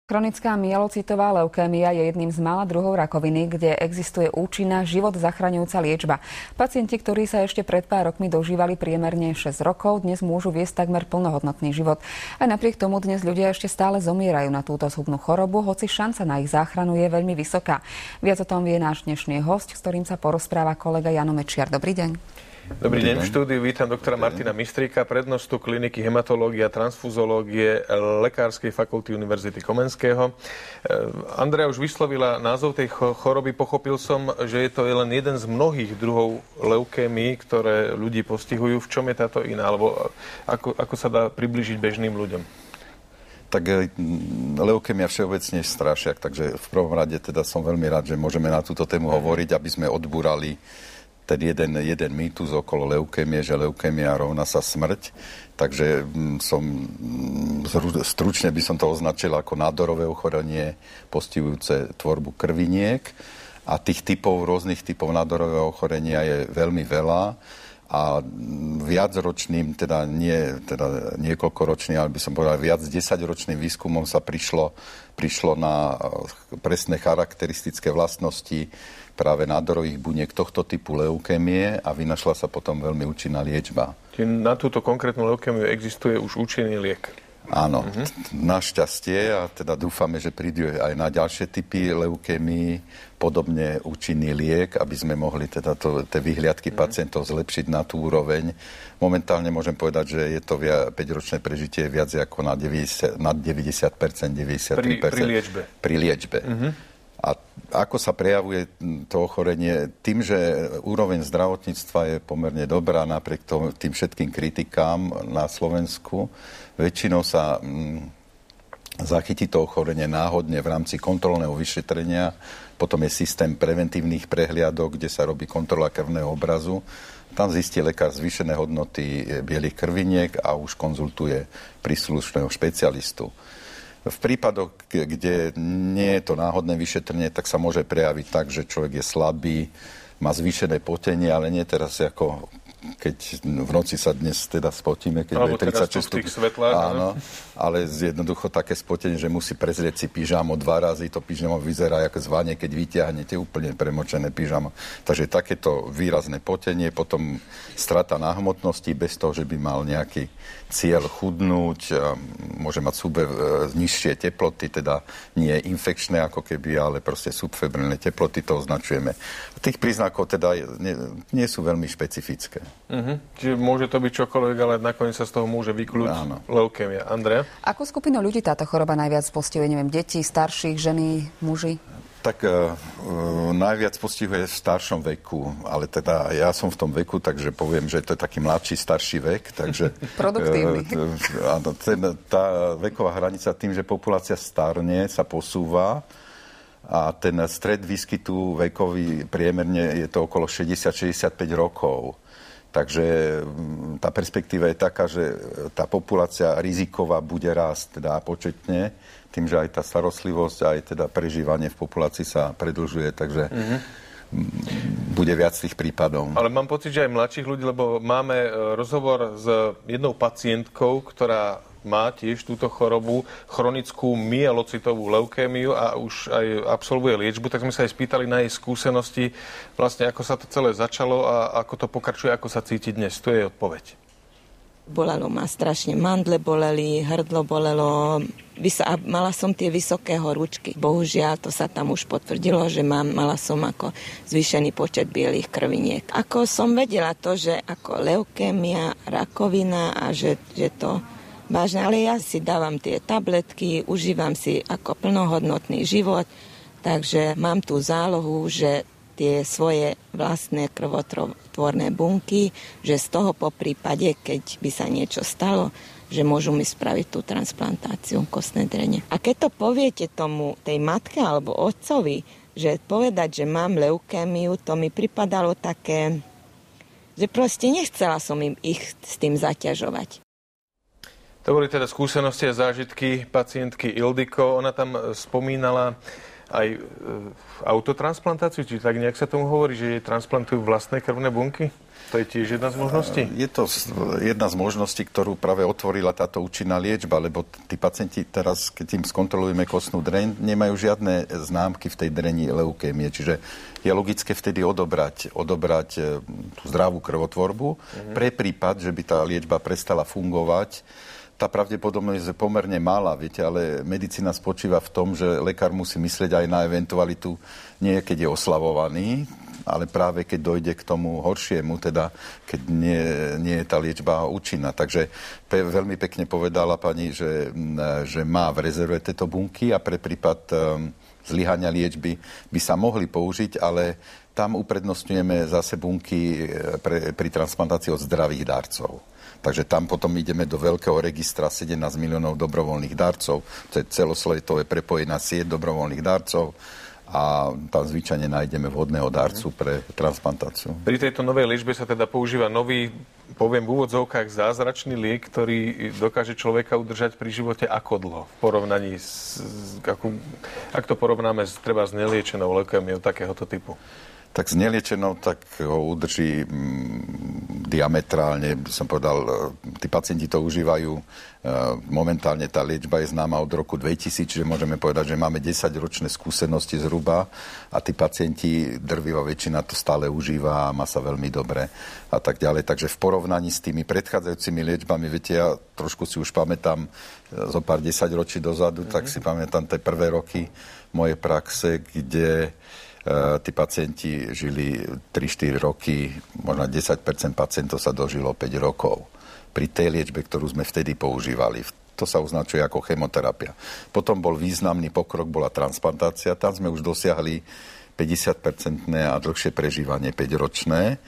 Chronická myelocitová leukémia je jedným z mála druhov rakoviny, kde existuje účinná život zachraňujúca liečba. Pacienti, ktorí sa ešte pred pár rokmi dožívali priemerne 6 rokov, dnes môžu viesť takmer plnohodnotný život. Aj napriek tomu dnes ľudia ešte stále zomierajú na túto zhubnú chorobu, hoci šanca na ich záchranu je veľmi vysoká. Viac o tom vie náš dnešný hosť, s ktorým sa porozpráva kolega Jano Mečiar. Dobrý deň. Dobrý deň, v štúdiu vítam doktora Martina Mistríka, prednostu kliniky hematológie a transfuzológie Lekárskej fakulty Univerzity Komenského. Andrea už vyslovila názov tej choroby. Pochopil som, že je to len jeden z mnohých druhov leukémií, ktoré ľudí postihujú. V čom je táto iná? Alebo ako sa dá priblížiť bežným ľuďom? Tak leukémia všeobecne je strašiak, takže v prvom rade teda som veľmi rád, že môžeme na túto tému hovoriť, aby sme odbúrali ten jeden mýtus okolo leukémie, že leukémia rovná sa smrť. Takže stručne by som to označil ako nádorové ochorenie postihujúce tvorbu krviniek. A tých rôznych typov nádorového ochorenia je veľmi veľa. A viacročným, teda niekoľkoročným, ale by som povedal viac 10-ročným výskumom sa prišlo na presné charakteristické vlastnosti práve nádorových buniek tohto typu leukémie a vynašla sa potom veľmi účinná liečba. Čiže na túto konkrétnu leukémiu existuje už účinný liek? Áno, našťastie a teda dúfame, že prídu aj na ďalšie typy leukémii podobne účinný liek, aby sme mohli teda tie vyhliadky pacientov zlepšiť na tú úroveň. Momentálne môžem povedať, že je to 5-ročné prežitie viac ako nad 90%, 93%. Pri liečbe. Pri liečbe. A ako sa prejavuje to ochorenie? Tým, že úroveň zdravotníctva je pomerne dobrá napriek tým všetkým kritikám na Slovensku, väčšinou sa zachytí to ochorenie náhodne v rámci kontrolného vyšetrenia. Potom je systém preventívnych prehliadok, kde sa robí kontrola krvného obrazu. Tam zistí lekár zvýšené hodnoty bielých krviniek a už konzultuje príslušného špecialistu. V prípadoch, kde nie je to náhodné vyšetrenie, tak sa môže prejaviť tak, že človek je slabý, má zvýšené potenie, ale nie teraz ako keď v noci sa dnes teda spotíme, keď je 36 stupňov. Áno, ale jednoducho také spotenie, že musí prezrieť si pyžamo 2 razy, to pyžamo vyzerá ako zvanie, keď vyťahnete úplne premočené pyžamo. Takže takéto výrazné potenie, potom strata na hmotnosti bez toho, že by mal nejaký cieľ chudnúť, môže mať nižšie teploty, teda nie infekčné ako keby, ale proste subfebrilné teploty, to označujeme. Tých príznakov teda nie sú veľmi špecifické. Čiže môže to byť čokoľvek, ale nakoniec sa z toho môže vyklúť leukémia. Andrea? Akú skupinu ľudí táto choroba najviac postihuje? Neviem, deti, starších, ženy, muži? Tak najviac postihuje v staršom veku, ale teda ja som v tom veku, takže poviem, že to je taký mladší, starší vek. Takže, produktívny. Áno, tá veková hranica tým, že populácia starne, sa posúva a ten stred výskytu vekový priemerne je to okolo 60-65 rokov. Takže tá perspektíva je taká, že tá populácia riziková bude rásť teda početne, tým, že aj tá starostlivosť, aj teda prežívanie v populácii sa predĺžuje, takže bude viac tých prípadov. Ale mám pocit, že aj mladších ľudí, lebo máme rozhovor s jednou pacientkou, ktorá má tiež túto chorobu, chronickú myelocitovú leukémiu a už aj absolvuje liečbu, tak sme sa aj spýtali na jej skúsenosti, vlastne ako sa to celé začalo a ako to pokračuje, ako sa cíti dnes. Tu je odpoveď. Bolelo ma strašne, mandle boleli, hrdlo bolelo, a mala som tie vysoké horúčky. Bohužiaľ, to sa tam už potvrdilo, že mala som ako zvýšený počet bielých krviniek. Ako som vedela to, že ako leukémia, rakovina a že to vážne, ale ja si dávam tie tabletky, užívam si ako plnohodnotný život, takže mám tú zálohu, že tie svoje vlastné krvotvorné bunky, že z toho po prípade, keď by sa niečo stalo, že môžu mi spraviť tú transplantáciu kostnej drene. A keď to poviete tej matke alebo otcovi, že povedať, že mám leukémiu, to mi pripadalo také, že proste nechcela som ich s tým zaťažovať. To boli teda skúsenosti a zážitky pacientky Ildiko. Ona tam spomínala aj autotransplantáciu, či tak nejak sa tomu hovorí, že transplantujú vlastné krvné bunky? To je tiež jedna z možností? Je to jedna z možností, ktorú práve otvorila táto účinná liečba, lebo tí pacienti teraz, keď im skontrolujeme kostnú dreň, nemajú žiadne známky v tej dreni leukémie, čiže je logické vtedy odobrať tú zdravú krvotvorbu pre prípad, že by tá liečba prestala fungovať. Tá pravdepodobnosť je pomerne malá, viete, ale medicína spočíva v tom, že lekár musí myslieť aj na eventualitu, nie keď je oslavovaný, ale práve keď dojde k tomu horšiemu, teda keď nie je tá liečba účinná. Takže veľmi pekne povedala pani, že má v rezerve tieto bunky a pre prípad zlyhania liečby by sa mohli použiť, ale tam uprednostňujeme zase bunky pri transplantácii od zdravých darcov. Takže tam potom ideme do veľkého registra 17 miliónov dobrovoľných darcov. To je celosvetové prepojená sieť dobrovoľných darcov a tam zvyčajne nájdeme vhodného darcu pre transplantáciu. Pri tejto novej liečbe sa teda používa nový, poviem v úvodzovkách, zázračný liek, ktorý dokáže človeka udržať pri živote ako dlho? V porovnaní ak to porovnáme treba s neliečenou leukémiou takéhoto typu? Tak s neliečenou, tak ho udrží diametrálne, by som povedal, tí pacienti to užívajú. Momentálne tá liečba je známa od roku 2000, čiže môžeme povedať, že máme 10-ročné skúsenosti zhruba a tí pacienti, drvivá väčšina to stále užíva a má sa veľmi dobre a tak ďalej. Takže v porovnaní s tými predchádzajúcimi liečbami, viete, ja trošku si už pamätám zo pár 10 ročí dozadu, tak si pamätám tie prvé roky mojej praxe, kde tí pacienti žili 3-4 roky, možno 10% pacientov sa dožilo 5 rokov. Pri tej liečbe, ktorú sme vtedy používali. To sa označuje ako chemoterapia. Potom bol významný pokrok, bola transplantácia. Tam sme už dosiahli 50% a dlhšie prežívanie 5-ročné.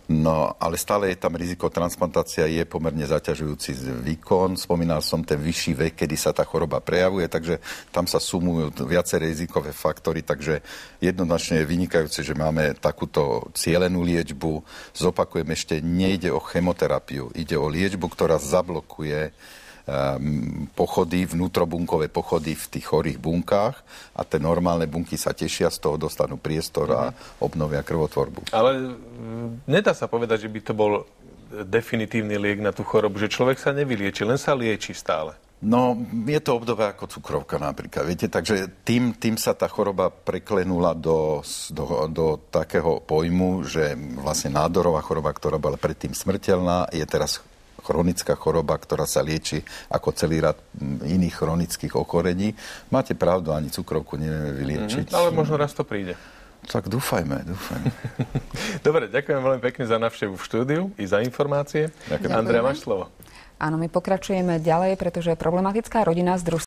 No, ale stále je tam riziko. Transplantácia je pomerne zaťažujúci výkon. Spomínal som ten vyšší vek, kedy sa tá choroba prejavuje, takže tam sa sumujú viaceré rizikové faktory, takže jednoznačne je vynikajúce, že máme takúto cielenú liečbu. Zopakujem ešte, nejde o chemoterapiu, ide o liečbu, ktorá zablokuje pochody, vnútrobunkové pochody v tých chorých bunkách a tie normálne bunky sa tešia, z toho dostanú priestor a obnovia krvotvorbu. Ale nedá sa povedať, že by to bol definitívny liek na tú chorobu, že človek sa nevylieči, len sa lieči stále. No, je to obdobie ako cukrovka napríklad, viete, takže tým sa tá choroba preklenula do takého pojmu, že vlastne nádorová choroba, ktorá bola predtým smrteľná, je teraz chronická choroba, ktorá sa lieči ako celý rad iných chronických ochorení. Máte pravdu, ani cukrovku nevieme vyliečiť. Ale možno raz to príde. Tak dúfajme. Dobre, ďakujem veľmi pekne za návštevu v štúdiu i za informácie. Andrea, máš slovo. Áno, my pokračujeme ďalej, pretože problematická rodina z družstva